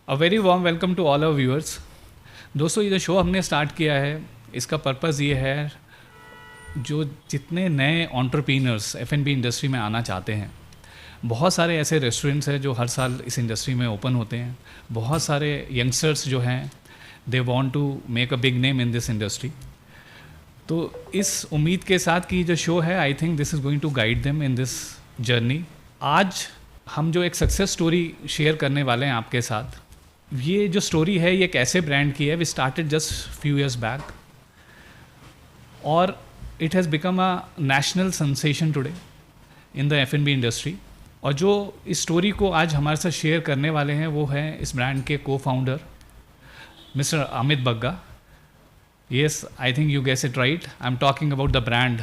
A very warm welcome to all our viewers. दोस्तों, ये जो शो हमने स्टार्ट किया है, इसका पर्पज़ ये है, जो जितने नए एंटरप्रेन्योर्स एफ&बी इंडस्ट्री में आना चाहते हैं, बहुत सारे ऐसे रेस्टोरेंट्स हैं जो हर साल इस इंडस्ट्री में ओपन होते हैं। बहुत सारे यंगस्टर्स जो हैं, they want to make a big name in this industry. तो इस उम्मीद के साथ कि जो शो है, I think this is going to guide them in this journey. आज हम जो एक सक्सेस स्टोरी शेयर करने वाले हैं आपके साथ, ये जो स्टोरी है, ये कैसे ब्रांड की है। We started just few years back और it has become a national sensation today in the एफ&बी इंडस्ट्री। और जो इस स्टोरी को आज हमारे साथ शेयर करने वाले हैं, वो हैं इस ब्रांड के को founder mister Amit Bagga. Yes, I think you guess it right, I am talking about the brand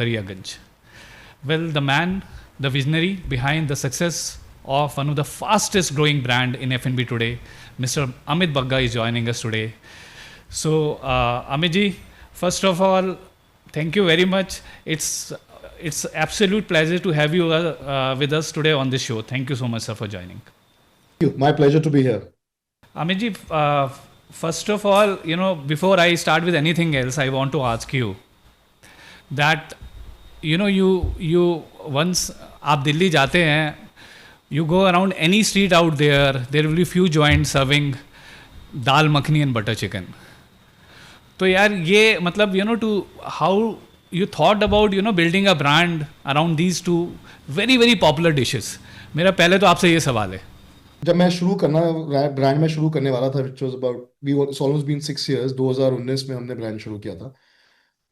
Daryaganj. Well, the man, the visionary behind the success of one of the fastest growing brand in F&B today, Mr. Amit Bagga is joining us today. So, Amit ji, first of all, thank you very much. It's absolute pleasure to have you with us today on this show. Thank you so much, sir, for joining. Thank you. My pleasure to be here. Amit ji, first of all, before I start with anything else, I want to ask you that you once आप दिल्ली जाते हैं, you go around any street out there will be few joints serving dal makhani and butter chicken. तो यार ये मतलब to how you thought about building a brand around these two very very popular dishes। मेरा पहले तो आपसे ये सवाल है। जब मैं ब्रांड में शुरू करने वाला था, which was about it's almost been 6 years, 2019 में हमने ब्रांड शुरू किया था।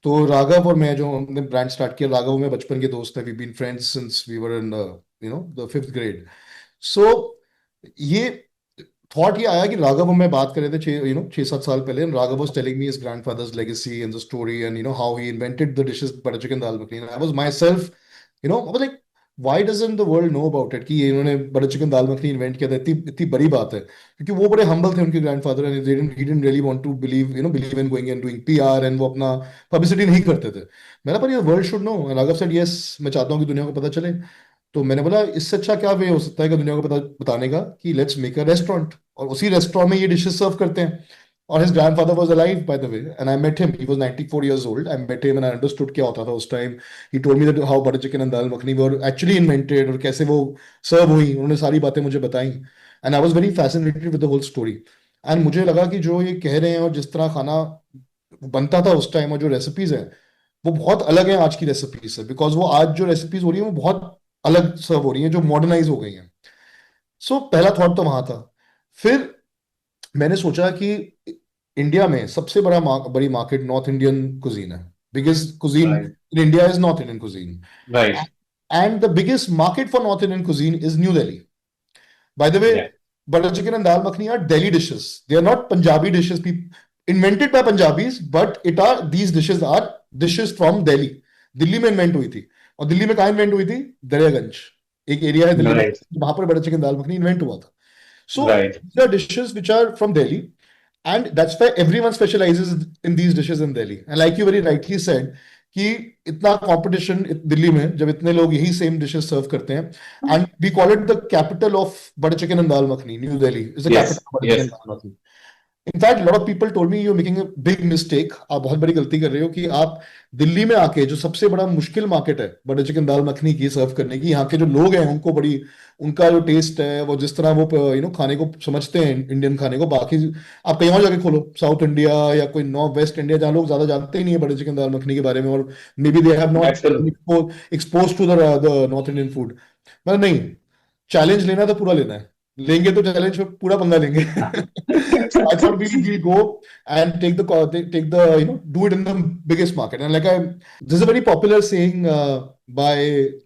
तो राघव और मैं जो हमने ब्रांड स्टार्ट किया, राघव में बचपन के दोस्त हैं, we been friends since we were in the 5th grade. So ये थॉट ये आया कि राघव और मैं बात कर रहे थे 6-7 साल पहले, and Raghav was telling me his grandfathers legacy and the story and how he invented the dishes butter chicken dal makhani. I was my self I was like, why doesn't the world know about it कि ये इन्होंने butter chicken दाल makhani invent किया था। इतनी इतनी बड़ी बात है, क्योंकि वो बड़े हम्बल थे उनके grandfather, and he didn't really want to believe in going and doing PR, एंड वो अपना पब्लिसिटी नहीं करते थे। मैंने पर ये world should know. Raghav said yes, मैं चाहता हूँ कि दुनिया को पता चले। तो मैंने बोला इससे अच्छा क्या वे हो सकता है कि दुनिया को बताने का, कि लेट्स मेक अ रेस्टोरेंट और उसी रेस्टोरेंट में ये डिशेस सर्व करते हैं। और his grandfather was alive by the way, and I met him, he was 94 years old। I met him and I understood क्या होता था उस time. He told me that how butter chicken and dal makhani were actually invented और कैसे वो सर्व हुई। उन्होंने सारी बातें मुझे बताई, and I was very fascinated with the whole story. And मुझे लगा कि जो ये कह रहे हैं और जिस तरह खाना बनता था उस टाइम और जो रेसिपीज हैं, वो बहुत अलग है आज की रेसिपीज से, बिकॉज वो आज जो रेसिपीज हो रही है वो बहुत अलग सर्व हो रही है, जो मॉडर्नाइज हो गई हैं। सो पहला थॉट तो वहां था। फिर मैंने सोचा कि इंडिया में सबसे बड़ी मार्केट नॉर्थ इंडियन कुजीन है। Biggest cuisine Right. In India is north Indian cuisine, Right. And the biggest market for north Indian cuisine is new Delhi. Bye the way, Yeah. butter chicken and dal makhani are Delhi dishes. They are not Punjabi dishes invented by Punjabis, but these dishes are dishes from Delhi. Delhi में invent हुई थी। और दिल्ली में कहाँ invent हुई थी? दरियागंज एक area है दिल्ली में, Right. वहां पर बटर चिकन दाल मखनी इन्वेंट हुआ था। सो Right. these are dishes which are from Delhi, and that's why everyone specializes in these dishes in Delhi. And like you very rightly said कि इतना कंपटीशन दिल्ली में, जब इतने लोग यही सेम डिशेस सर्व करते हैं, and we call it the capital of butter chicken and dal makhani. New Delhi is the Yes. Capital of butter chicken Yes. Dal makhani. In fact lot of people told me you are making a big mistake, आप बहुत बड़ी गलती कर रहे हो कि आप दिल्ली में आके, जो सबसे बड़ा मुश्किल मार्केट है बटर चिकन दाल मखनी की सर्व करने की, यहाँ के जो लोग हैं उनको बड़ी, उनका जो टेस्ट है, वो जिस तरह वो खाने को समझते हैं, इंडियन खाने को, बाकी आप कहीं और जाके खोलो, साउथ इंडिया या कोई नॉर्थ वेस्ट इंडिया, जहाँ लोग ज्यादा जानते ही नहीं है बटर चिकन दाल मखनी के बारे में, और may be they have Absolutely. Not expose to the north Indian food. मतलब नहीं, चैलेंज लेना तो पूरा लेना है, लेंगे तो चैलेंज में पूरा पंगा लेंगे। So I thought we'll go and take the do it in the biggest market. And this is a very popular saying by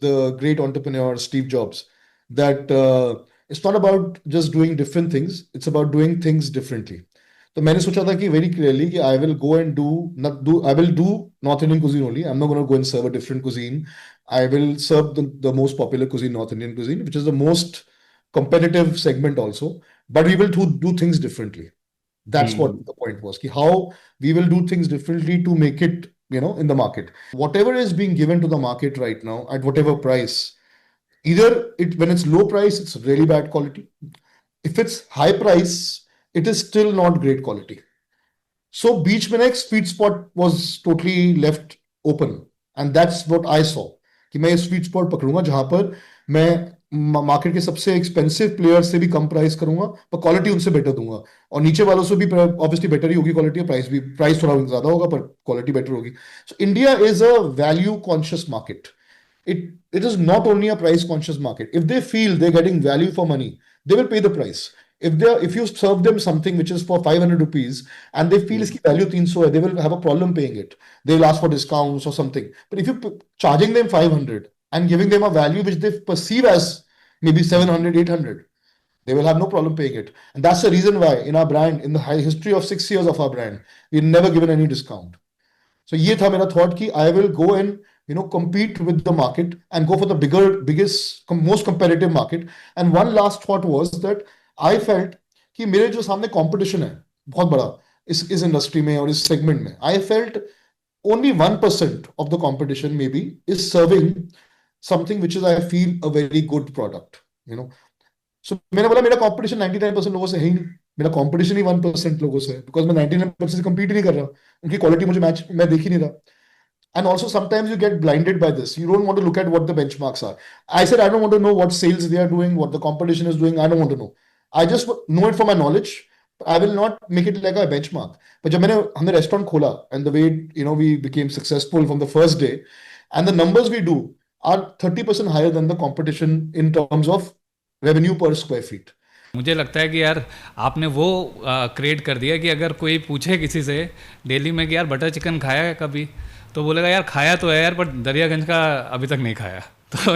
the great entrepreneur Steve Jobs, that it's not about just doing different things, it's about doing things differently. तो मैंने सोचा था कि very clearly कि I will go and I will do North Indian cuisine only. I'm not going to go and serve a different cuisine. I will serve the most popular cuisine, North Indian cuisine, which is the most competitive segment also, but we will do things differently. That's what the point was, ki how we will do things differently to make it, in the market. Whatever is being given to the market right now at whatever price, either when it's low price, it's really bad quality. if it's high price, it is still not great quality. So beach में ना एक sweet spot was totally left open, and that's what I saw कि मैं ये sweet spot पकड़ूंगा जहां पर मैं market के सबसे एक्सपेंसिव प्लेयर से भी कम प्राइस करूंगा पर क्वालिटी उनसे बेटर दूंगा, और नीचे वालों से भी ऑब्वियसली बेटर ही होगी क्वालिटी, प्राइस थोड़ा ज्यादा होगा पर क्वालिटी बेटर होगी. So India is a value conscious market. It is not only a price conscious market. If they feel they're getting value for money, they will pay the price. If you serve them something which is for 500 rupees and they feel its value 300 hai, they will have a problem paying it. They will ask for discounts or something. But if you charging them 500 and giving them a value which they perceive as maybe 700, 800, they will have no problem paying it. And that's the reason why in our brand, in the history of 6 years of our brand, we've never given any discount. So ये था मेरा thought कि I will go and compete with the market and go for the biggest, most competitive market. And one last thought was that I felt कि मेरे जो सामने competition है बहुत बड़ा इस industry में और इस segment में, I felt only 1% of the competition maybe is serving something which is I feel a very good product. So मैंने बोला मेरा competition 99% लोगों से है ही नहीं, मेरा competition ही 1% लोगों से है, because मैं 99% से compete ही नहीं कर रहा, उनकी quality मुझे मैच मैं देख ही नहीं रहा. And also sometimes you get blinded by this. You don't want to look at what the benchmarks are. I said, I don't want to know what sales they are doing, what the competition is doing. I don't want to know. I just know it for my knowledge. I will not make it like a benchmark. But जब हमने restaurant खोला, and the way we became successful from the first day, and the numbers we do are 30% higher than the competition in terms of revenue per square feet. मुझे लगता है कि यार आपने वो क्रिएट कर दिया कि अगर कोई पूछे किसी से दिल्ली में कि यार बटर चिकन खाया है कभी, तो बोलेगा यार खाया तो है यार बट दरियागंज का अभी तक नहीं खाया. तो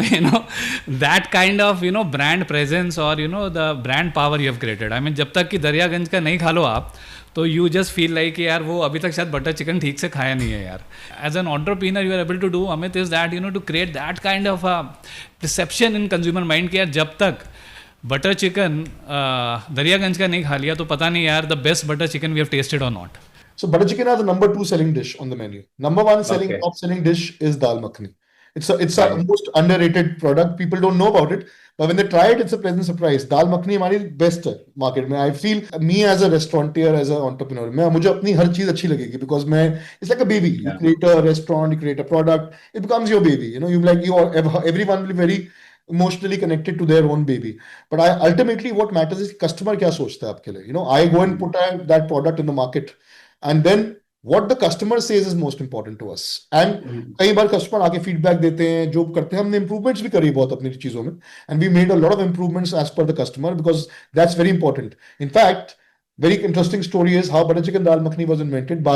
that kind of brand presence और the brand power you have created. I mean जब तक कि दरियागंज का नहीं खा लो आप, तो यू जस्ट फील लाइक कि यार वो अभी तक शायद बटर चिकन ठीक से खाया नहीं है यार. As an entrepreneur you are able to do, Amit, is that to create that kind of perception in consumer mind कि यार जब तक बटर चिकन दरियागंज का नहीं खा लिया तो पता नहीं यार the best butter chicken we have tasted और not. So butter chicken are the number 2 selling dish on the menu. Number 1 top selling dish is dal makhani. It's a most underrated product. People don't know about it, but when they try it, it's a pleasant surprise. Dal makhani हमारी best है market में. I feel me as a restaurateur, as an entrepreneur, मुझे अपनी हर चीज अच्छी लगेगी because it's like a baby. You create a restaurant, you create a product, it becomes your baby. Everyone will be very emotionally connected to their own baby. But ultimately what matters is customer क्या सोचता है आपके लिए. I go and put that product in the market. And then what the customer says is most important to us. And कई बार customer आके feedback देते हैं, जो करते हैं, हमने improvements भी करी बहुत अपनी चीजों में. And we made a lot of improvements as per the customer because that's very important. In fact, very interesting story is how butter chicken dal makhani was invented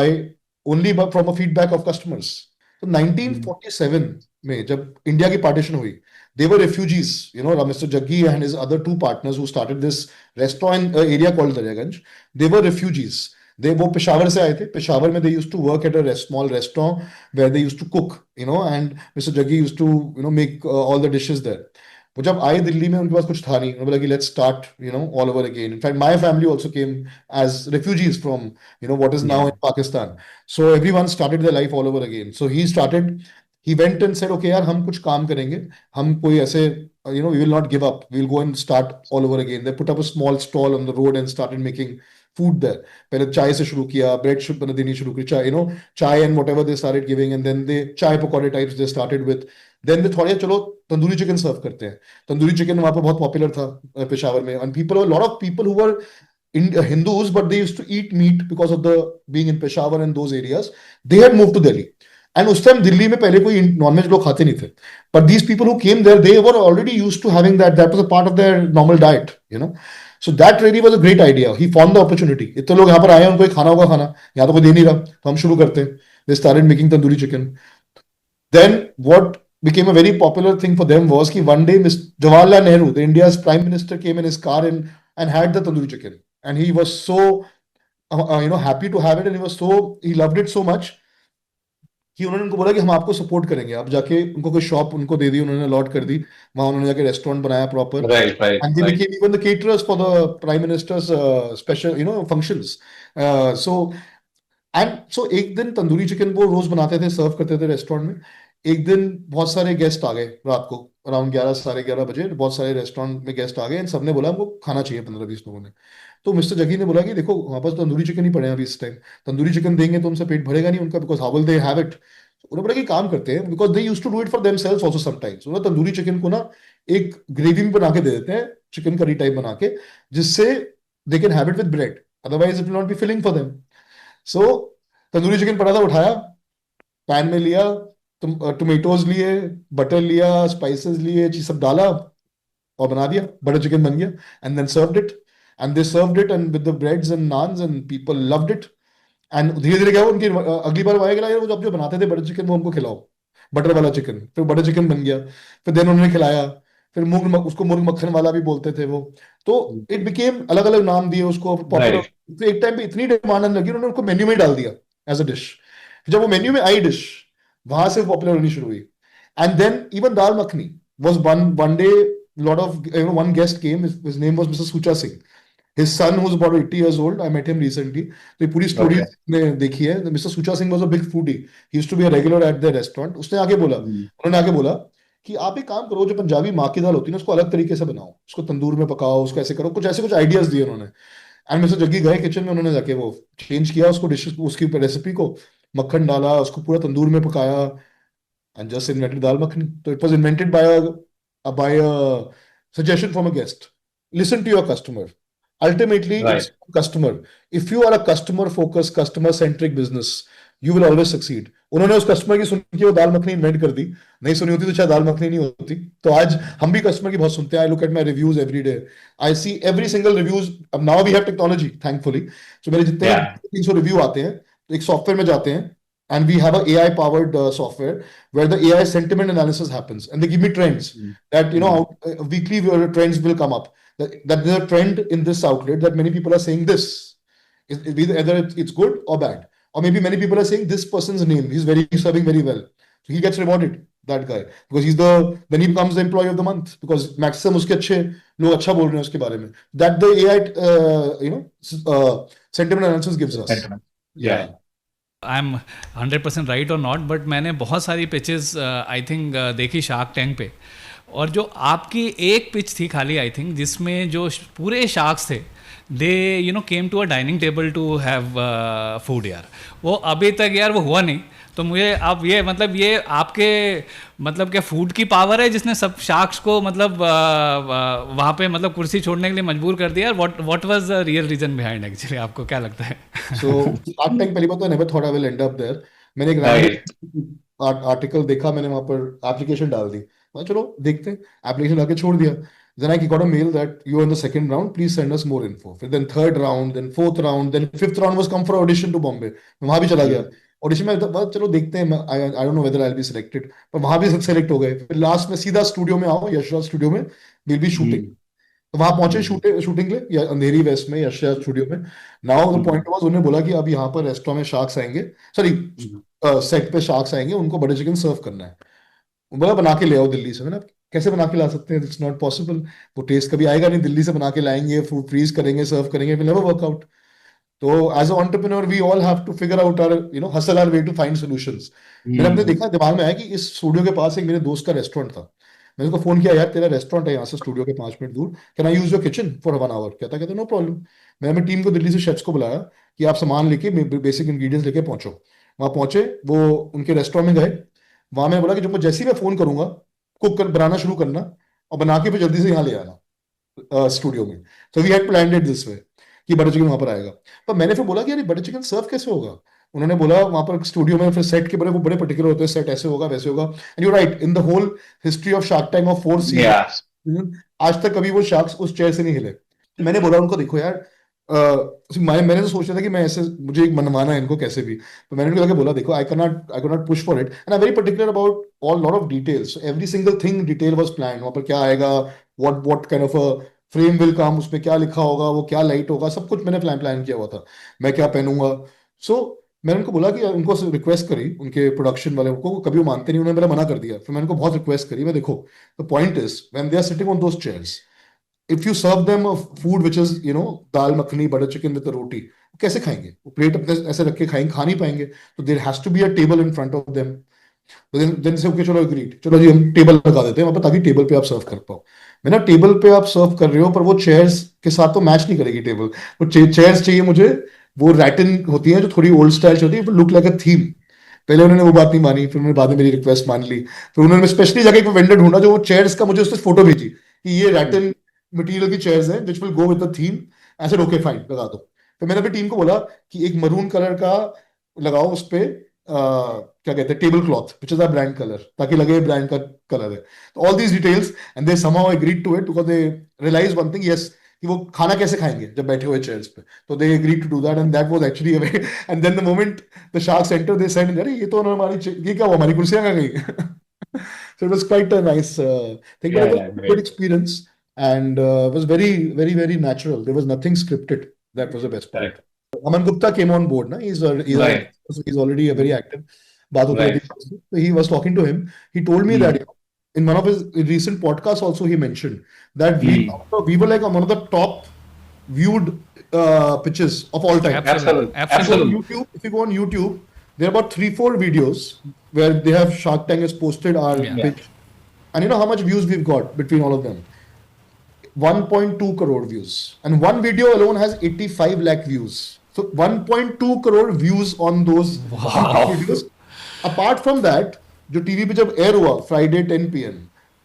from a feedback of customers. So 1947 में जब India की partition हुई, they were refugees. Mr. Jaggi and his other 2 partners who started this restaurant in an area called Daryaganj, they were refugees. वो पेशावर से आए थे. पेशावर में they used to work at a small restaurant where they used to cook, and Mr. Jaggi used to make all the dishes there. वो जब आए दिल्ली में उनके पास कुछ था नहीं, उन्होंने बोला कि let's start all over again. In fact, my family also came as refugees from what is now in Pakistan. So everyone started their life all over again. So he went and said, okay यार हम कुछ काम करेंगे, हम कोई ऐसे we will not give up, we will go and start all over again. They put up a small stall on the road and started making food there. पहले चाय से शुरू किया, bread देनी शुरू की, चाय and whatever they started giving, and then they चाय पकौड़े types they started with. Then they thought चलो तंदूरी चिकन सर्व करते हैं. तंदूरी चिकन वहाँ पे बहुत पॉपुलर था पेशावर में, and a lot of people who were Hindus, but they used to eat meat because of being in Peshawar and those areas. They had moved to Delhi. And उस time Delhi में पहले कोई nonveg लोग खाते नहीं थे. But these people who came there, they were already used to having that. That was a part of their normal diet, So that really was a great idea. He found the opportunity. इतने लोग यहाँ पर आए हैं, उनको खाना होगा खाना, यहाँ तो कोई दे नहीं रहा, तो हम शुरू करते हैं. They started making tandoori chicken. Then what became a very popular thing for them was कि one day Jawaharlal Nehru, the India's prime minister, came in his car and had the tandoori chicken. And he was so happy to have it, and he loved it so much कि उन्होंने उनको बोला कि हम आपको support करेंगे. आप जाके उनको कोई शॉप उनको दे दी, उन्होंने अलॉट कर दी, वहां उन्होंने जाके रेस्टोरेंट बनाया proper. And they became even the caterers for the prime minister's special functions. So एक दिन तंदूरी चिकन वो रोज बनाते थे, सर्व करते थे रेस्टोरेंट में. एक दिन बहुत सारे गेस्ट आ गए रात को, अराउंड 11 साढ़े 11 बजे बहुत सारे रेस्टोरेंट में गेस्ट आ गए एंड सबने बोला हमको खाना चाहिए, 15-20 लोगों ने। तो मिस्टर जग्गी ने बोला कि देखो हमारे पास तंदूरी चिकन ही पड़े हैं अभी इस टाइम, तंदूरी चिकन देंगे तो उनसे पेट भरेगा नहीं उनका, because how will they have it. उन्होंने बोला कि काम करते हैं, because they used to do it for themselves also sometimes, उन्होंने तंदूरी चिकन को ना एक ग्रेवी में बना के दे देते हैं, चिकन करी टाइप बना के, जिससे they can have it with bread, otherwise it will not be filling for them. So tandoori chicken पड़ा था, उठाया, पैन में लिया, टोमेटोज लिए, बटर लिया, स्पाइसेस लिए, चीज सब डाला और बना दिया, बटर चिकन बन गया। And then served it, and they served it and with the breads and naans and people loved it. And धीरे धीरे क्या हुआ, उनकी अगली बार वो आएगा यार वो जो बनाते थे बटर चिकन वो हमको खिलाओ, बटर वाला चिकन। फिर बटर चिकन बन गया, फिर देन उन्होंने खिलाया। फिर उसको मुर्ग मक्खन वाला भी बोलते थे वो। तो इट बिकेम, अलग अलग नाम दिए उसको, पॉपुलर। राइट। तो एक टाइम पे इतनी डिमांड आने लगी, उन्होंने उसको मेन्यू में डाल दिया एज अ डिश। जब वो मेन्यू में आई डिश, वहां से पॉपुलर होनी शुरू हुई। And then even dal makhani was one day, lot of one guest came, his name was Mr. Sucha Singh. His son who's about 80 years old, I met him recently, तो ये पूरी स्टोरी ओके। ने देखी है। Mister Sucha Singh was a big foodie, he used to be a regular at the restaurant. उसने आके बोला, उन्होंने आके बोला कि आप एक काम करो, जो पंजाबी माँ की दाल होती है ना उसको अलग तरीके से बनाओ, उसको तंदूर में पकाओ, उसको ऐसे करो, कुछ आइडियाज दिए उन्होंने। एंड मिस्टर जग्गी गए किचन में, उन्होंने जाके वो चेंज किया उसको, डिश उसकी रेसिपी को, मक्खन डाला, उसको पूरा तंदूर में पकाया and just invented dal makhani. So it was invented by a suggestion from a guest. Listen to your customer. Ultimately, it's right. customer. If you are a customer focused, customer centric business, you will always succeed. उन्होंने उस customer की सुन के वो दाल makhani invent कर दी, नहीं सुनी होती तो शायद दाल मखनी नहीं होती। तो आज हम भी कस्टमर की बहुत सुनते हैं। I look at my reviews every day, I see every single reviews. अब now we have technology thankfully, तो मेरे जितने या 300 रिव्यू आते हैं तो एक सॉफ्टवेयर में जाते हैं, and we have a AI powered software where the AI sentiment analysis happens, and they give me trends that weekly trends will come up, that there's a trend in this outlet that many people are saying this either it's good or bad, or maybe many people are saying this person's name, he's very serving very well, so he gets rewarded, that guy, because then he becomes the employee of the month because maximum uske अच्छे लोग अच्छा बोल रहे हैं उसके बारे में, that the AI sentiment analysis gives us. या Yeah. आई एम 100% राइट और नॉट, बट मैंने बहुत सारी पिचेस आई थिंक देखी शार्क टैंक पे, और जो आपकी एक पिच थी खाली आई थिंक, जिसमें जो पूरे शार्क्स थे they came to a dining table to have food यार, वो अभी तक यार वो हुआ नहीं। तो मुझे आप ये मतलब ये आपके मतलब क्या फूड की पावर है जिसने सब शार्क्स को मतलब वहाँ पे मतलब कुर्सी छोड़ने के लिए मजबूर कर दिया? What was the real reason behind actually, आपको क्या लगता है? So Shark Tank पहली बात तो never thought I will end up there. मैंने एक राइट। रैंडम आर्टिकल देखा, मैंने वहां पर एप्लीकेशन डाल दी, मैं चलो देखते हैं, एप्लीकेशन डाल के छोड़ दिया। Then I got a mail that you are in the second round, please send us more info. फिर then third round, then fourth round, then fifth round was come for audition to Bombay. मैं वहां भी चला गया audition में, बस चलो देखते हैं, I don't know whether I will be selected, पर वहां भी सब सेलेक्ट हो गए। फिर लास्ट में सीधा स्टूडियो में आओ, यशराज स्टूडियो में विल बी शूटिंग। तो वहां पहुंचे शूटिंग ले या अंधेरी वेस्ट में यशराज स्टूडियो में। नाउ द पॉइंट वाज, उन्होंने बोला कि अब यहाँ पर रेस्टोरेंट में शार्क्स आएंगे, सॉरी सेट पे शार्क्स आएंगे, उनको बटर चिकन सर्व करना है। बोला बना के ले आओ दिल्ली से। मैंने कैसे बना के ला सकते हैं, इट्स नॉट पॉसिबल, वो टेस्ट कभी आएगा नहीं, दिल्ली से बना के लाएंगे, फूड फ्रीज करेंगे, सर्व करेंगे, विल नेवर वर्क आउट। तो as a entrepreneur we all have to figure out our hustle our way to find solutions. मैंने अपने देखा, दिमाग में आया कि इस स्टूडियो के पास एक मेरे दोस्त का रेस्टोरेंट था। मैंने उसको फोन किया, यार तेरा रेस्टोरेंट है यहाँ से स्टूडियो के 5 मिनट दूर, can I use your kitchen for 1 hour? कहता कहता नो प्रॉब्लम। मैंने अपनी टीम को दिल्ली से शेफ्स को बुलाया कि आप सामान लेके बेसिक इंग्रेडिएंट्स लेके पहुंचो। वहां पहुंचे, वो उनके रेस्टोरेंट में गए। वहां मैंने बोला कि जब मैं जैसे ही मैं फोन करूंगा, बनाना शुरू करना और बना के फिर जल्दी से यहाँ ले आना स्टूडियो में। तो we had planned it this way कि बटर चिकन वहां पर आएगा। पर मैंने फिर बोला कि यार बटर चिकन सर्व कैसे होगा? उन्होंने बोला वहां पर स्टूडियो में फिर सेट के बड़े पर्टिकुलर होते हैं, सेट ऐसे होगा वैसे होगा। And you right, in the whole history of Shark Tank of 4 या सीजन आज तक कभी वो शार्क्स उस चेयर से नहीं हिले। मैंने बोला उनको, देखो यार मैंने तो सोचा था कि मैं ऐसे मुझे एक मनवाना है इनको कैसे भी। तो मैंने उनको बोला देखो, I can not push for it, and I very particular about all lot of details, every single thing detail was plan. वहां पर क्या आएगा, what kind of a frame will come, उसमें क्या लिखा होगा, वो क्या लाइट होगा, सब कुछ मैंने प्लान किया हुआ था, मैं क्या पहनूंगा। सो मैंने उनको बोला कि उनको रिक्वेस्ट करी, उनके प्रोडक्शन वाले को, कभी वो मानते नहीं, उन्होंने मेरा मना कर दिया। फिर मैंने उनको बहुत रिक्वेस्ट करी, मैं देखो the point is when they are sitting on those chairs, if you serve them food which is dal makhani butter chicken with roti, कैसे खाएंगे? वो प्लेट अपने ऐसे रख के खाएंगे, खा नहीं पाएंगे। तो there has to be a table in front of them, then say okay चलो एग्रीड, चलो जी हम टेबल लगा देते हैं वहाँ पर ताकि टेबल पे आप सर्व कर पाओ। मैं ना टेबल पे आप सर्व कर रहे हो पर वो चेयर्स के साथ तो मैच नहीं करेगी टेबल। वो चेयर्स चाहिए मुझे, वो रैटिन होती है जो थोड़ी ओल्ड स्टाइल होती है, लुक लाइक अ थीम। पहले उन्होंने वो बात नहीं मानी, फिर उन्होंने बाद में मेरी रिक्वेस्ट मान ली, फिर उन्होंने स्पेशली जाके एक वेंडर ढूंढा जो वो चेयर्स का मुझे उससे फोटो भेजी कि ये रैटिन मटेरियल की चेयर्स हैं which will go with the theme. ऐसे ओके फाइन लगा दो। फिर मैंने अपनी टीम को बोला कि एक मरून कलर का लगाओ उस पे क्या कहते हैं table cloth which is a brand colour, ताकि लगे ब्रांड का कलर है। तो all these details and they somehow agreed to it because they realise one thing, yes, कि वो खाना कैसे खाएंगे जब बैठे हुए चेयर्स पे। तो they agreed to do that and that was actually a way. And then the moment the sharks enter they said, अरे ये तो हमारी ये क्या हुआ, हमारी कुर्सियां कहाँ गई? So it was quite a nice thing, but Yeah, it was yeah, a good great. experience and was very, very, very natural. There was nothing scripted. That was the best part. Correct. Aman Gupta came on board. Na? Right. He's already a very active. बात होती रहती Right. है। So he was talking to him. He told me that in one of his recent podcasts also he mentioned that we were like one of the top viewed pitches of all time. Absolutely. Absolutely. If you go on YouTube, there are about 3-4 videos where they have Shark Tank has posted our pitch. And you know how much views we've got between all of them? 1.2 crore views. And one video alone has 85 lakh views. So 1.2 crore views on those videos. Apart from that, जो TV पे जब air हुआ Friday 10 PM,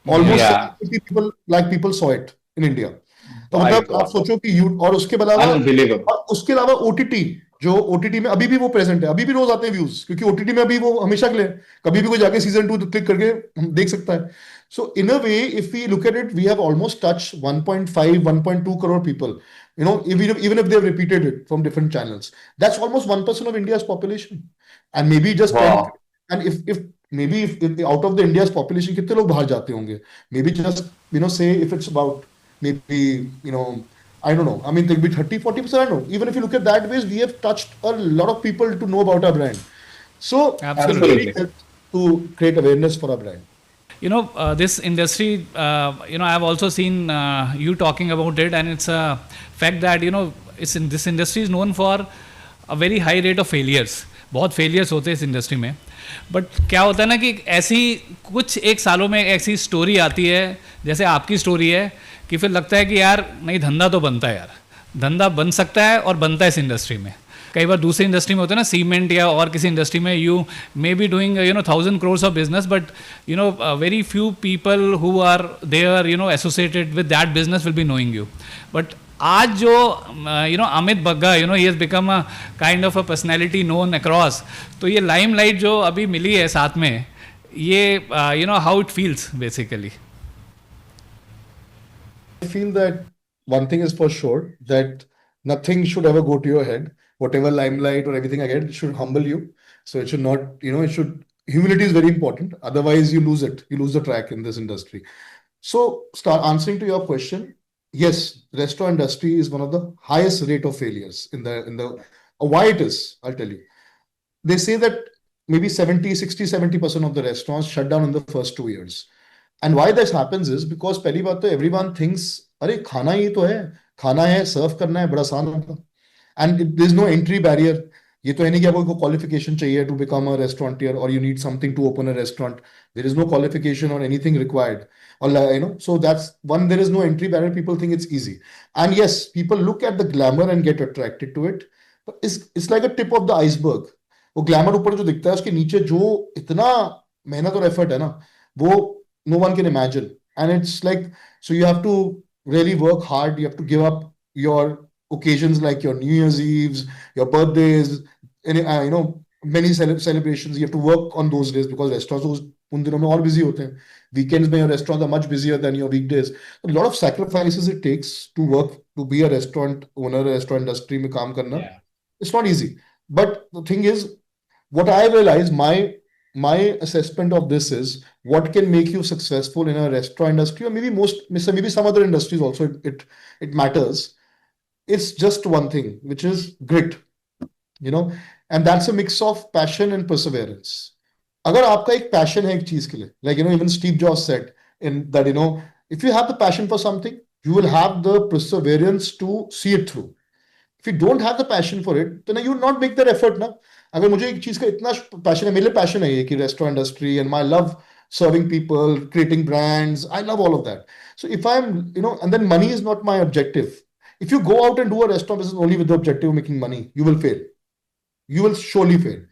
almost Yeah. 70 lakh people saw it in India. तो My मतलब आप God. सोचो कि you और Unbelievable. उसके अलावा ओटीटी, जो ओटीटी में अभी भी वो प्रेजेंट है, अभी भी रोज आते हैं व्यूज, क्योंकि ओटीटी में अभी वो हमेशा के लिए, कभी भी कोई जाके सीजन 2 क्लिक करके हम देख सकता है। So in a way if we look at it, we have almost touch 1.5 1.2 crore people, you know, even if they've repeated it from different channels. That's almost 1% of India's population. And maybe just 10, Wow. and if out of the India's population कितने लोग बाहर जाते होंगे, maybe just, you know, say if it's about maybe, you know, I don't know, I mean there'll be 30-40%, I don't know. Even if you look at that ways, we have touched a lot of people to know about our brand. So Absolutely. it helps to create awareness for our brand. You know, this industry, you know, I've also seen you talking about it, and it's a fact that, you know, it's in this industry is known for a very high rate of failures. बहुत failures होते हैं इस industry में, but क्या होता है ना कि ऐसी कुछ एक सालों में ऐसी स्टोरी आती है जैसे आपकी स्टोरी है कि फिर लगता है कि यार नहीं, धंधा तो बनता है यार, धंधा बन सकता है और बनता है इस इंडस्ट्री में। कई बार दूसरी इंडस्ट्री में होता है ना, सीमेंट या और किसी इंडस्ट्री में, you may be doing 1,000 crores of business, but very few people who are there associated with that business will be knowing you. But आज जो Amit Bagga, he has become a kind of a personality known across, तो ये limelight जो अभी मिली है साथ में, ये how it feels basically. I feel that one thing is for sure, that nothing should ever go to your head. Whatever limelight or everything I get, it should humble you. So it should not, humility is very important. Otherwise, you lose it. You lose the track in this industry. So, start answering to your question. Yes, restaurant industry is one of the highest rate of failures why it is, I'll tell you. They say that maybe 70% of the restaurants shut down in the first 2 years. And why this happens is because पहली बात तो everyone thinks, अरे खाना ही तो है, खाना है, सर्व करना है, बड़ा आसान होगा। And there is no entry barrier. ये तो है नहीं कि आपको qualification चाहिए to become a restaurateur, or you need something to open a restaurant. There is no qualification or anything required. Or so that's one. There is no entry barrier. People think it's easy, and yes, people look at the glamour and get attracted to it. But it's like a tip of the iceberg. वो glamour ऊपर जो दिखता है, उसके नीचे जो इतना मेहनत और एफर्ट है ना, वो no one can imagine. And it's like, so you have to really work hard. You have to give up your occasions like your New Year's Eves, your birthdays, many celebrations. You have to work on those days because restaurants उन दिनों में और busy होते हैं. Weekends में your restaurants are much busier than your weekdays. A lot of sacrifices it takes to work, to be a restaurant owner, restaurant industry में काम करना. Yeah. It's not easy. But the thing is, what I realized, my assessment of this is, what can make you successful in a restaurant industry, or maybe some other industries also, it matters. It's just one thing, which is grit, and that's a mix of passion and perseverance. अगर आपका एक passion है एक चीज के लिए, like even Steve Jobs said in that, if you have the passion for something, you will have the perseverance to see it through. If you don't have the passion for it, then you will not make that effort ना. अगर मुझे एक चीज का इतना passion है, मेरे लिए पैशन है ये कि restaurant industry and my love serving people, creating brands. I love all of that. So if I'm, and then money is not my objective. If you go out and do a restaurant business only with the objective of making money, you will fail. You will surely fail.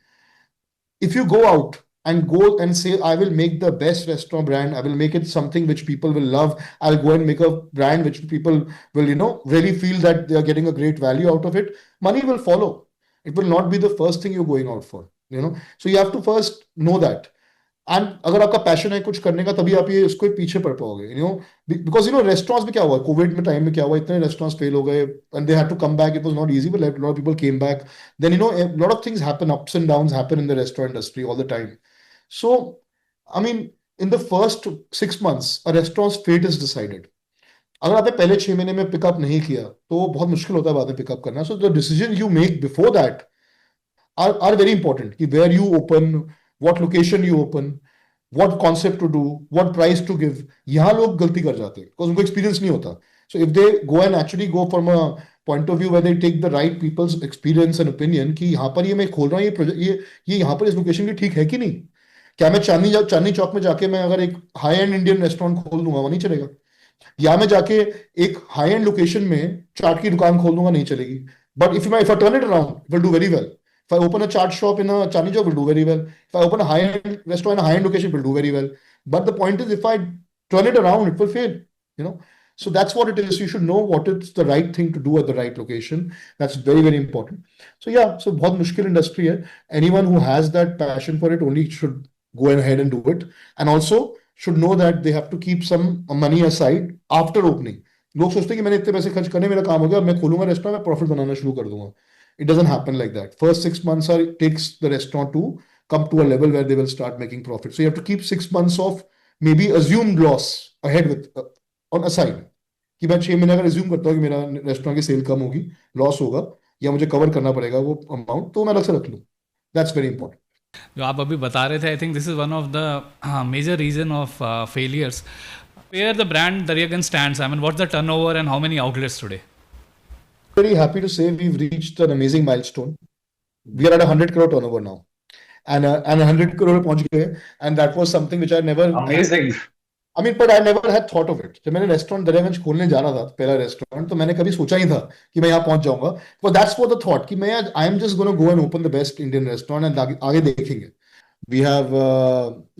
If you go out and go and say, I will make the best restaurant brand, I will make it something which people will love, I'll go and make a brand which people will, really feel that they are getting a great value out of it, money will follow. It will not be the first thing you're going out for. So you have to first know that. And अगर आपका passion है कुछ करने का, तभी आप ये उसको पीछे पड़ पाओगे, बिकॉज रेस्टोरेंट्स में क्या हुआ, कोविड में टाइम में क्या हुआ, इतने रेस्टोरेंट्स फेल हो गए and they had to come back. It was not easy, but lot of people came back. Then lot of things happen, ups and downs happen in the restaurant industry all the time. So I mean in the first 6 months a restaurants fate is decided. अगर आपने पहले 6 महीने में pickup नहीं किया तो बहुत मुश्किल होता है बाद में पिकअप करना. So the decision you make before that are very important. कि where you open, what location you open, what concept to do, what price to give. यहाँ लोग गलती कर जाते हैं because उनको experience नहीं होता. So if they go and actually go from a point of view where they take the right people's experience and opinion कि यहाँ पर ये मैं खोल रहा हूँ, ये प्रोजेक्ट ये यहाँ पर इस लोकेशन की ठीक है कि नहीं. क्या मैं चांदनी चौक में जाके मैं अगर एक हाई एंड इंडियन रेस्टोरेंट खोल दूंगा, वो नहीं चलेगा. या मैं जाके एक हाई एंड लोकेशन में चाट की दुकान खोल दूंगा, नहीं चलेगी. But if I turn it around, it will do very well. If I open a chaat shop in a Chandni Chowk, it will do very well. If I open a high-end restaurant in a high-end location, it will do very well. But the point is, if I turn it around, it will fail. So that's what it is. You should know what is the right thing to do at the right location. That's very, very important. So yeah, so बहुत मुश्किल industry है. Anyone who has that passion for it only should go ahead and do it. And also should know that they have to keep some money aside after opening. लोग सोचते हैं कि मैंने इतने पैसे खर्च करने, मेरा काम हो गया, मैं खोलूंगा रेस्टोरेंट में प्रॉफिट बनाना शुरू कर दूंगा. It doesn't happen like that. First 6 months takes the restaurant to come to a level where they will start making profit. So you have to keep 6 months of maybe assumed loss ahead with on aside. कि मैं 6 महीने अगर assume करता हूँ कि मेरा restaurant की cell कम होगी, लॉस होगा, या मुझे कवर करना पड़ेगा वो अमाउंट, तो मैं अलग से रख लूँ. That's very important. जो आप अभी बता रहे थे, I think this is one of the major reason of failures. Where the brand Daryaganj stands, I mean, what's the turnover and how many outlets today? Very happy to say we've reached an amazing milestone. We are at 100 crore turnover now, and 100 crore पहुंच गए, and that was something which I never. Amazing. I mean, but I never had thought of it. जब मैंने restaurant Daryaganj खोलने जाना था, पहला restaurant, तो मैंने कभी सोचा ही था कि मैं यहाँ पहुंच जाऊंगा. But that's what the thought कि मैं I am just going to go and open the best Indian restaurant and आगे देखेंगे. We have,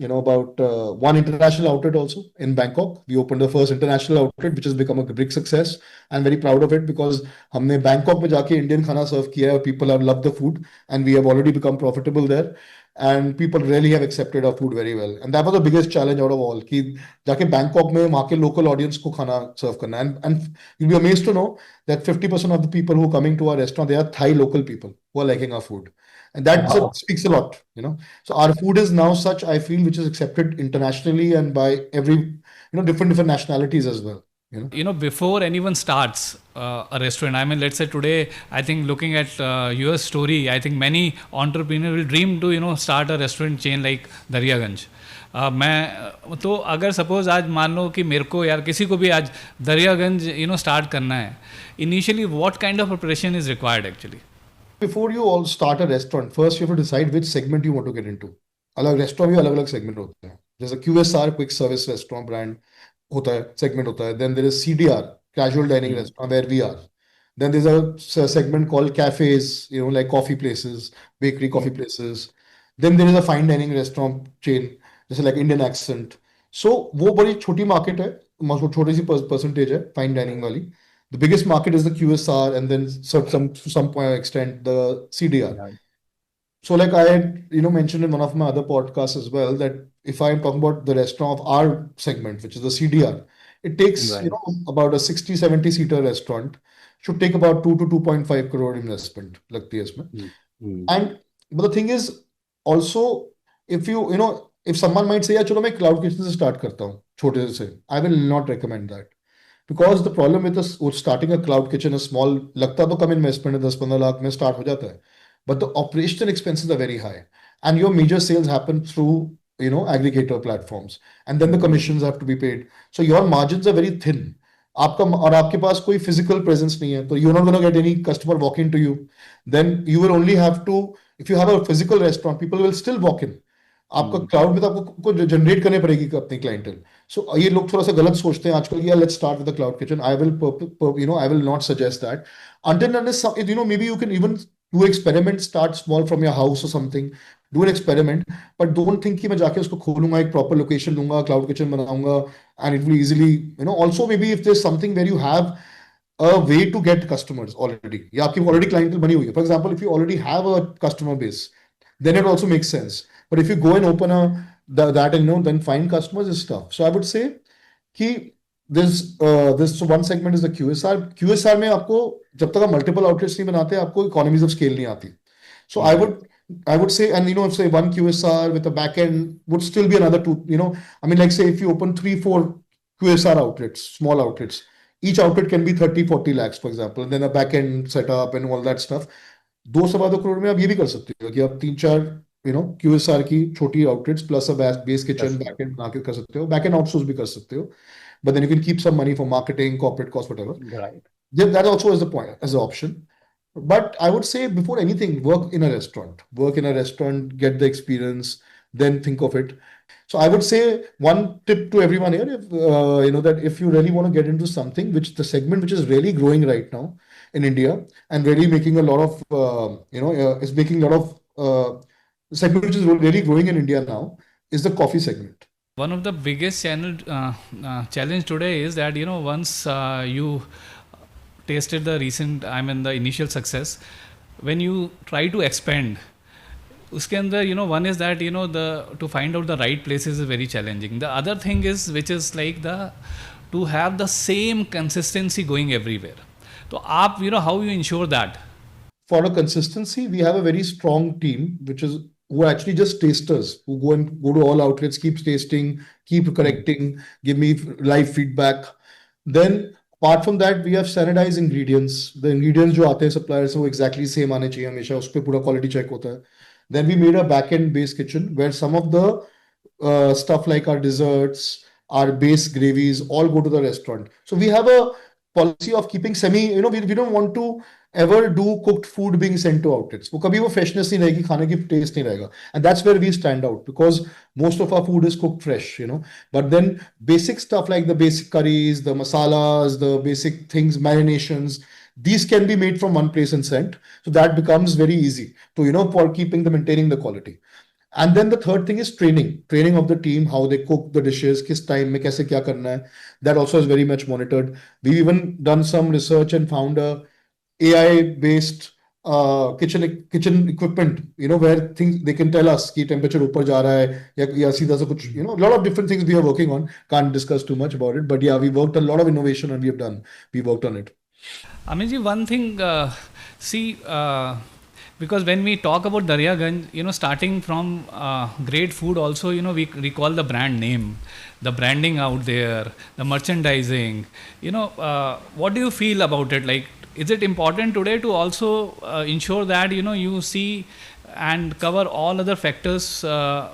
about one international outlet also in Bangkok. We opened the first international outlet, which has become a big success. I'm very proud of it because हमने Bangkok में जाके Indian खाना serve किया है. People have loved the food, and we have already become profitable there. And people really have accepted our food very well. And that was the biggest challenge out of all. कि जाके Bangkok में वहाँ के local audience को खाना serve करना. And you'll be amazed to know that 50% of the people who are coming to our restaurant, they are Thai local people who are liking our food. And that Wow. speaks a lot. So our food is now such, I feel, which is accepted internationally and by every, different nationalities as well. Before anyone starts a restaurant, I mean, let's say today, I think looking at your story, I think many entrepreneurs will dream to, start a restaurant chain like Daryaganj. मैं तो अगर suppose आज मान लो कि मेरे को यार किसी को भी आज दरियागंज स्टार्ट करना है, initially what kind of preparation is required actually? Before you all start a restaurant, first you have to decide which segment you want to get into. अलग रेस्टोरेंट भी अलग अलग सेगमेंट होते हैं. जैसे QSR, quick service restaurant brand होता है, segment होता है. Then there is CDR, casual dining restaurant, where we are. Then there's a segment called cafes, like coffee places, bakery coffee places. Then there is a fine dining restaurant chain, जैसे like Indian Accent. So वो बड़ी छोटी market है, छोटी सी percentage है fine dining वाली. The biggest market is the QSR, and then to some extent the CDR. Right. So like I had, mentioned in one of my other podcasts as well, that if I'm talking about the restaurant of our segment, which is the CDR, it takes, Right. about a 60, 70 seater restaurant should take about 2 to 2.5 crore investment, लगती है इसमें. And but the thing is also, if if someone might say, चलो मैं cloud kitchen से start करता हूँ, छोटे से, I will not recommend that. Because the problem with starting a cloud kitchen is small, लगता तो कम इन्वेस्टमेंट है, 10-15 लाख में स्टार्ट हो जाता है, but the operational expenses are very high, and your major sales happen through aggregator platforms, and then the commissions have to be paid, so your margins are very thin. आपका और आपके पास कोई physical presence नहीं है, तो you not gonna get any customer walk in to you. Then you will only have to, if you have a physical restaurant, people will still walk in. आपका cloud में तो आपको जनरेट करने पड़ेगी अपनी क्लाइंटल. सो ये लोग थोड़ा सा गलत सोचते हैं आजकल. या let's start with the cloud kitchen. I will I will not suggest that until unless maybe you can even do experiment, start small from your house or something. Do an experiment, but don't think कि मैं जाके उसको खोलूंगा, एक proper location दूंगा, cloud kitchen बनाऊंगा, and it will easily, also maybe if there's something where you have a way to get customers already, या आपकी already clientele बनी हुई है. For example, if you already have a customer base, then it also makes sense. But if you go and open that and then find customers is tough. So I would say कि this so one segment is the QSR. QSR में आपको जब तक आप multiple outlets नहीं बनाते, आपको economies of scale नहीं आती. So I would say, and say one QSR with a back end would still be another two. I mean, like say if you open 3-4 QSR outlets, small outlets, each outlet can be 30-40 lakhs, for example, and then a back end setup and all that stuff. 2-2.25 crore में आप ये भी कर सकते हो कि आप 3-4 QSR की छोटी outlets plus a base kitchen back end बना के कर सकते हो. Back end outsource भी कर सकते हो. But then you can keep some money for marketing, corporate costs, whatever. Right. That also is the point, as an option. But I would say before anything, work in a restaurant. Work in a restaurant, get the experience, then think of it. So I would say one tip to everyone here, if, that if you really want to get into something, which the segment which is really growing right now in India and really making a lot of, is making a lot of segment which is really growing in India now is the coffee segment. One of the biggest challenge today is that once you tasted the the initial success, when you try to expand, uske andar one is that to find out the right places is very challenging. The other thing is which is like to have the same consistency going everywhere. So how you ensure that? For a consistency, we have a very strong team who are actually just tasters, who go to all outlets, keep tasting, keep correcting, give me live feedback. Then apart from that, we have standardized ingredients. The ingredients जो आते हैं suppliers से वो exactly same आने चाहिए हमेशा, उस पे पूरा quality check होता है. Then we made a back-end based kitchen where some of the stuff like our desserts, our base gravies all go to the restaurant. So we have a policy of keeping we don't want to ever do cooked food being sent to outlets. वो कभी वो freshness नहीं रहेगी, खाने की taste नहीं रहेगा. And that's where we stand out because most of our food is cooked fresh, But then basic stuff like the basic curries, the masalas, the basic things, marinations, these can be made from one place and sent. So that becomes very easy to, for maintaining the quality. And then the third thing is training of the team, how they cook the dishes, किस time में कैसे क्या करना है. That also is very much monitored. We've even done some research and found a AI-based kitchen equipment, where things they can tell us कि temperature ऊपर जा रहा है या सीधा सा कुछ, a lot of different things we are working on. Can't discuss too much about it, but yeah, we worked a lot of innovation and we worked on it. Amit, one thing, because when we talk about Daryaganj, starting from great food also, we recall the brand name, the branding out there, the merchandising. What do you feel about it? Like, is it important today to also ensure that, you see and cover all other factors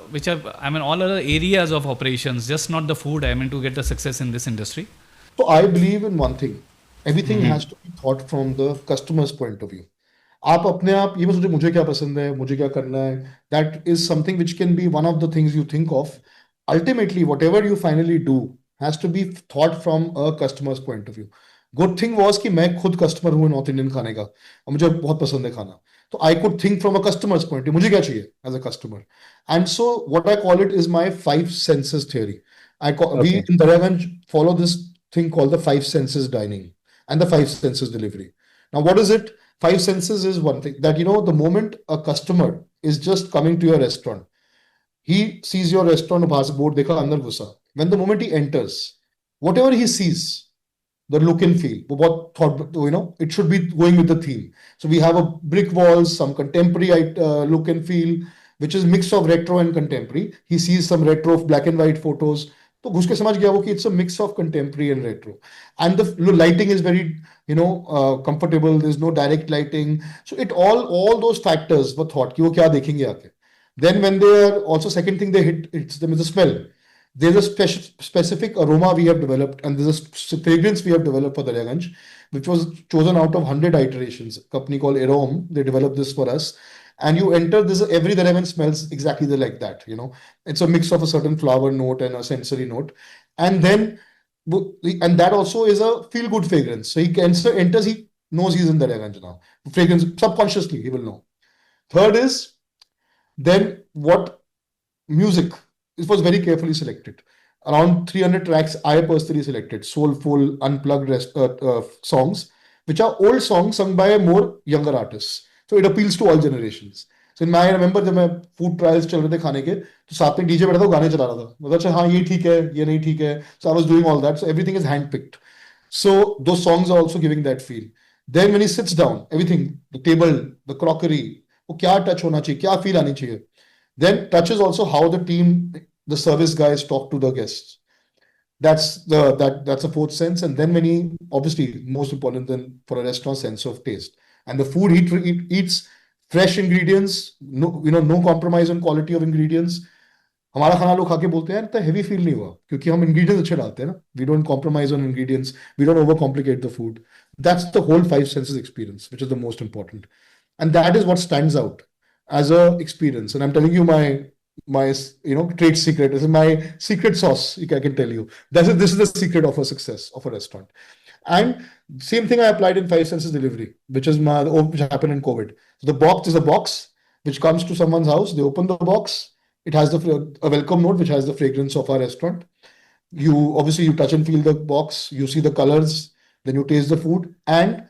which are, all other areas of operations, just not the food, to get the success in this industry? So I believe in one thing. Everything has to be thought from the customer's point of view. आप अपने आप ये मत सोचो मुझे क्या पसंद है, मुझे क्या करना है. That is something which can be one of the things you think of. Ultimately, whatever you finally do has to be thought from a customer's point of view. Good thing was कि मैं खुद customer हूँ North Indian खाने का और मुझे बहुत पसंद है खाना. So I could think from a customer's point of view. मुझे क्या चाहिए as a customer. And so what I call it is my 5 senses theory. We in Daryaganj follow this thing called the 5 senses dining and the 5 senses delivery. Now, what is it? 5 senses is one thing that, the moment a customer is just coming to your restaurant, he sees your restaurant, board dekha, andar ghusa. When the moment he enters, whatever he sees, the look and feel, what thought, it should be going with the theme. So we have a brick walls, some contemporary look and feel, which is mix of retro and contemporary. He sees some retro black and white photos. तो घुस के समझ गया वो कि it's a mix of contemporary and retro, and the lighting is very comfortable. There's no direct lighting, so it all those factors were thought कि वो क्या देखेंगे आके. Then when they are also, second thing they hits them is the smell. there's a specific aroma we have developed, and there's a fragrance we have developed for Daryaganj, which was chosen out of 100 iterations. A company called Arome, they developed this for us. And you enter this, every Daryaganj smells exactly like that. It's a mix of a certain flower note and a sensory note. And then, and that also is a feel good fragrance. So enters, he knows he's in Daryaganj now. Fragrance, subconsciously, he will know. Third is, then what music? It was very carefully selected. Around 300 tracks I personally selected, soulful, unplugged songs, which are old songs sung by more younger artists. So it appeals to all generations. So I remember जब मैं food trials चल रहे थे खाने के, तो साथ में DJ बैठा था, वो गाने चला रहा था. मतलब अच्छा हाँ ये ठीक है, ये नहीं ठीक है. So I was doing all that. So everything is handpicked. So those songs are also giving that feel. Then when he sits down, everything, the table, the crockery, वो क्या touch होना चाहिए, क्या feel आनी चाहिए. Then touch is also how the team, the service guys talk to the guests. That's a fourth sense. And then when he, obviously, most important than for a restaurant, sense of taste. And the food he eats fresh ingredients, no compromise on quality of ingredients. हमारा खाना लोग खा के बोलते हैं इतना heavy feel नहीं हुआ क्योंकि हम ingredients अच्छे डालते हैं ना. We don't compromise on ingredients. We don't overcomplicate the food. That's the whole five senses experience, which is the most important. And that is what stands out as a experience. And I'm telling you my trade secret. This is my secret sauce, I can tell you. This is the secret of a success of a restaurant. And same thing I applied in five senses delivery, which happened in COVID. So the box is a box which comes to someone's house. They open the box. It has a welcome note, which has the fragrance of our restaurant. You touch and feel the box. You see the colors. Then you taste the food. And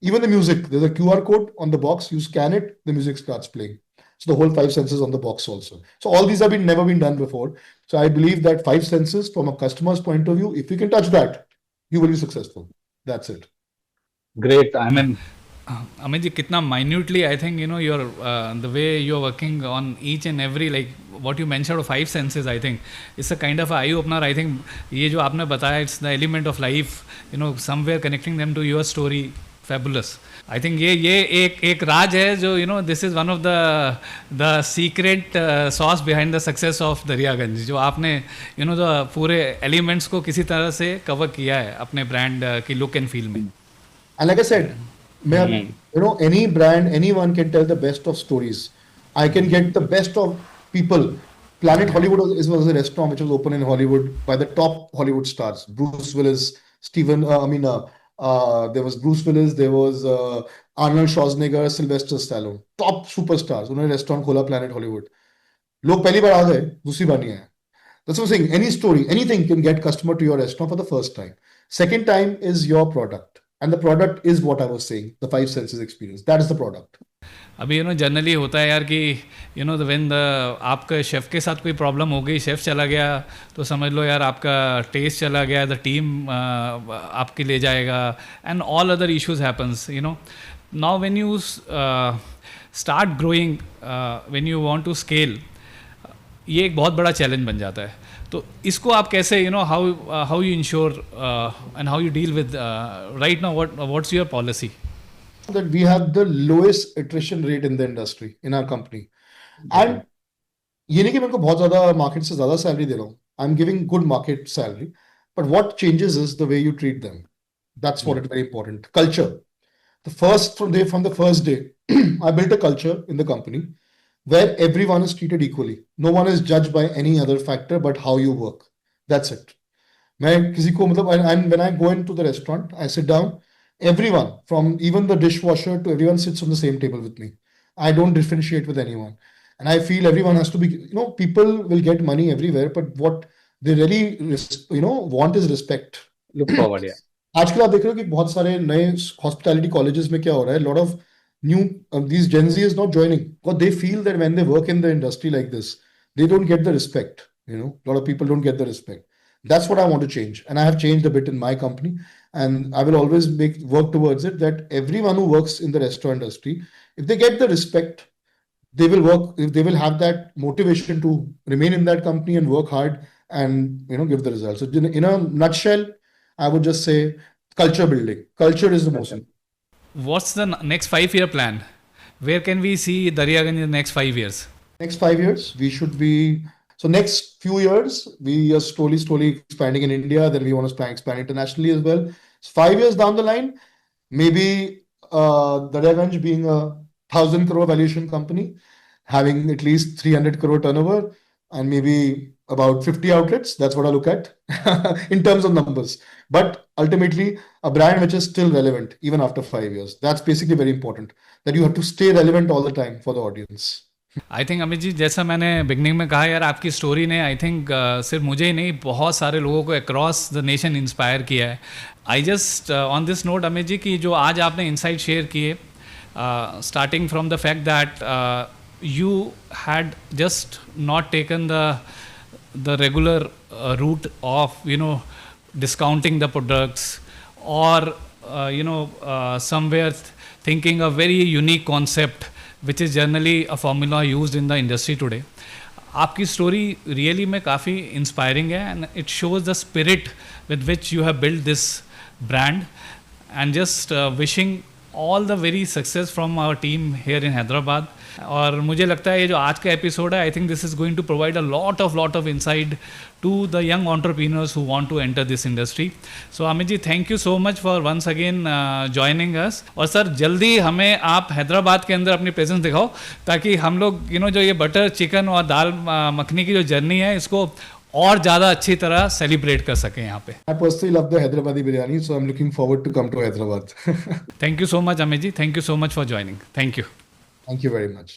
even the music. There's a QR code on the box. You scan it. The music starts playing. So the whole five senses on the box also. So all these have never been done before. So I believe that five senses from a customer's point of view, if you can touch that, you will be successful. That's it. Great. I mean, Amit ji, kitna minutely, I think, your the way you're working on each and every, like what you mentioned of five senses, I think it's a kind of eye opener. I think ये जो आपने बताया, it's the element of life, somewhere connecting them to your story. Fabulous. I think ये एक राज है जो this is one of the secret sauce behind the success of Daryaganj, जो आपने जो पूरे elements को किसी तरह से cover किया है अपने brand की look and feel में. And like I said, any brand, anyone can tell the best of stories. I can get the best of people. Planet Hollywood was a restaurant which was open in Hollywood by the top Hollywood stars. Bruce Willis, there was Bruce Willis, there was Arnold Schwarzenegger, Sylvester Stallone. Top superstars. उन्होंने restaurant खोला Planet Hollywood. लोग पहली बार आ गए, दूसरी बार नहीं आए. That's what I'm saying. Any story, anything can get customer to your restaurant for the first time. Second time is your product. And the product is what I was saying, the five senses experience. That is the product. अभी generally होता है यार कि when आपका chef के साथ कोई problem हो गई, शेफ़ चला गया तो समझ लो यार आपका टेस्ट चला गया, द टीम आपके ले जाएगा, and all other issues happens. Now when you start growing, when you want to scale, ये एक बहुत बड़ा चैलेंज बन जाता है. तो इसको आप कैसे how you ensure and how you deal with right now, what's your policy? That we have the lowest attrition rate in the industry in our company. And ये नहीं कि मैं उनको बहुत ज़्यादा market से ज़्यादा salary दे रहा हूँ. I'm giving good market salary. But what changes is the way you treat them. That's what is very important. Culture. From the first day, I built a culture in the company where everyone is treated equally. No one is judged by any other factor but how you work. That's it. And when I go into the restaurant, I sit down. Everyone, from even the dishwasher to everyone, sits on the same table with me. I don't differentiate with anyone. And I feel everyone has to be, people will get money everywhere, but what they really, want is respect. Look forward, yeah. आजकल आप देख रहे हो कि बहुत सारे नए hospitality colleges में क्या हो रहा है, lot of new these Gen Z is not joining because they feel that when they work in the industry like this, they don't get the respect. A lot of people don't get the respect. That's what I want to change, and I have changed a bit in my company, and I will always work towards it. That everyone who works in the restaurant industry, if they get the respect, they will work. If they will have that motivation to remain in that company and work hard and give the results. So in a nutshell, I would just say culture building. Culture is the most important. What's the next 5-year plan? Where can we see Daryaganj in the next 5 years? Next 5 years, we should be. So next few years, we are slowly expanding in India. Then we want to expand internationally as well. So 5 years down the line, maybe Daryaganj being a 1,000 crore valuation company, having at least 300 crore turnover, and maybe about 50 outlets. That's what I look at in terms of numbers. But ultimately, a brand which is still relevant even after 5 years. That's basically very important. That you have to stay relevant all the time for the audience. I think Amit ji, जैसा मैंने beginning में कहा यार, आपकी story ने I think सिर्फ मुझे ही नहीं बहुत सारे लोगों को अक्रॉस द नेशन इंस्पायर किया है. I just on this note Amit ji कि जो आज आपने इंसाइट शेयर किए, starting from the fact that you had just not taken the regular route of discounting the products or somewhere thinking a very unique concept which is generally a formula used in the industry today. आपकी story really में काफ़ी inspiring है and it shows the spirit with which you have build this brand and just wishing all the very success from our team here in Hyderabad. और मुझे लगता है ये जो आज का एपिसोड है, I think this is going to provide a lot of insight to the young entrepreneurs who want to enter this industry. So Amit ji, thank you so much for once again joining us. और sir, जल्दी हमें आप हैदराबाद के अंदर अपनी presence दिखाओ ताकि हम लोग जो ये बटर चिकन और दाल मखनी की जो जर्नी है इसको और ज़्यादा अच्छी तरह सेलिब्रेट कर सकें यहाँ पे. I personally love the Hyderabadi biryani, so I'm looking forward to come to Hyderabad. Thank you so much Amit ji, thank you so much for joining. Thank you. Thank you very much.